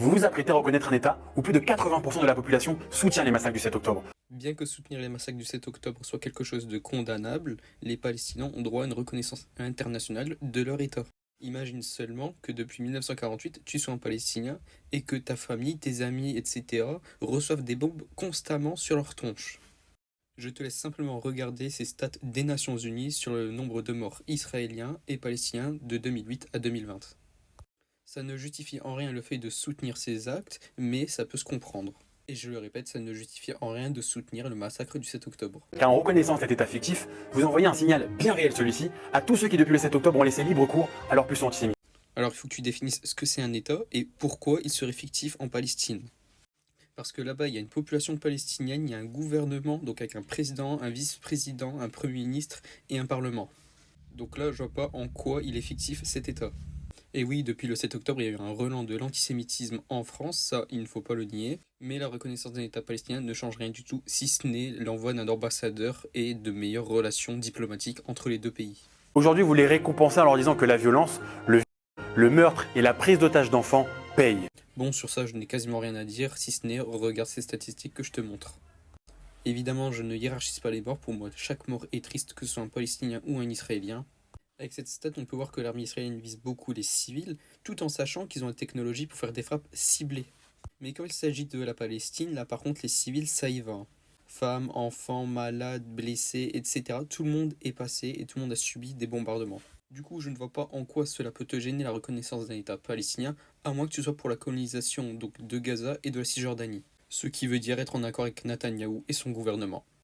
vous vous apprêtez à reconnaître un État où plus de 80% de la population soutient les massacres du 7 octobre. Bien que soutenir les massacres du 7 octobre soit quelque chose de condamnable, les Palestiniens ont droit à une reconnaissance internationale de leur État. Imagine seulement que depuis 1948, tu sois un Palestinien et que ta famille, tes amis, etc. reçoivent des bombes constamment sur leur tronche. Je te laisse simplement regarder ces stats des Nations Unies sur le nombre de morts israéliens et palestiniens de 2008 à 2020. Ça ne justifie en rien le fait de soutenir ces actes, mais ça peut se comprendre. Et je le répète, ça ne justifie en rien de soutenir le massacre du 7 octobre. Car en reconnaissant cet État fictif, vous envoyez un signal bien réel celui-ci à tous ceux qui depuis le 7 octobre ont laissé libre cours à leur pulsion antisémite. Alors il faut que tu définisses ce que c'est un État et pourquoi il serait fictif en Palestine. Parce que là-bas, il y a une population palestinienne, il y a un gouvernement, donc avec un président, un vice-président, un premier ministre et un parlement. Donc là, je vois pas en quoi il est fictif cet État. Et oui, depuis le 7 octobre, il y a eu un relan de l'antisémitisme en France, ça, il ne faut pas le nier. Mais la reconnaissance d'un État palestinien ne change rien du tout, si ce n'est l'envoi d'un ambassadeur et de meilleures relations diplomatiques entre les deux pays. Aujourd'hui, vous les récompensez en leur disant que la violence, le meurtre et la prise d'otages d'enfants payent. Bon, sur ça, je n'ai quasiment rien à dire, si ce n'est regarde ces statistiques que je te montre. Évidemment, je ne hiérarchise pas les morts, pour moi, chaque mort est triste, que ce soit un Palestinien ou un Israélien. Avec cette stat, on peut voir que l'armée israélienne vise beaucoup les civils, tout en sachant qu'ils ont la technologie pour faire des frappes ciblées. Mais quand il s'agit de la Palestine, là par contre, les civils, ça y va. Femmes, enfants, malades, blessés, etc. Tout le monde est passé et tout le monde a subi des bombardements. Du coup, je ne vois pas en quoi cela peut te gêner la reconnaissance d'un État palestinien, à moins que tu sois pour la colonisation donc de Gaza et de la Cisjordanie. Ce qui veut dire être en accord avec Netanyahou et son gouvernement.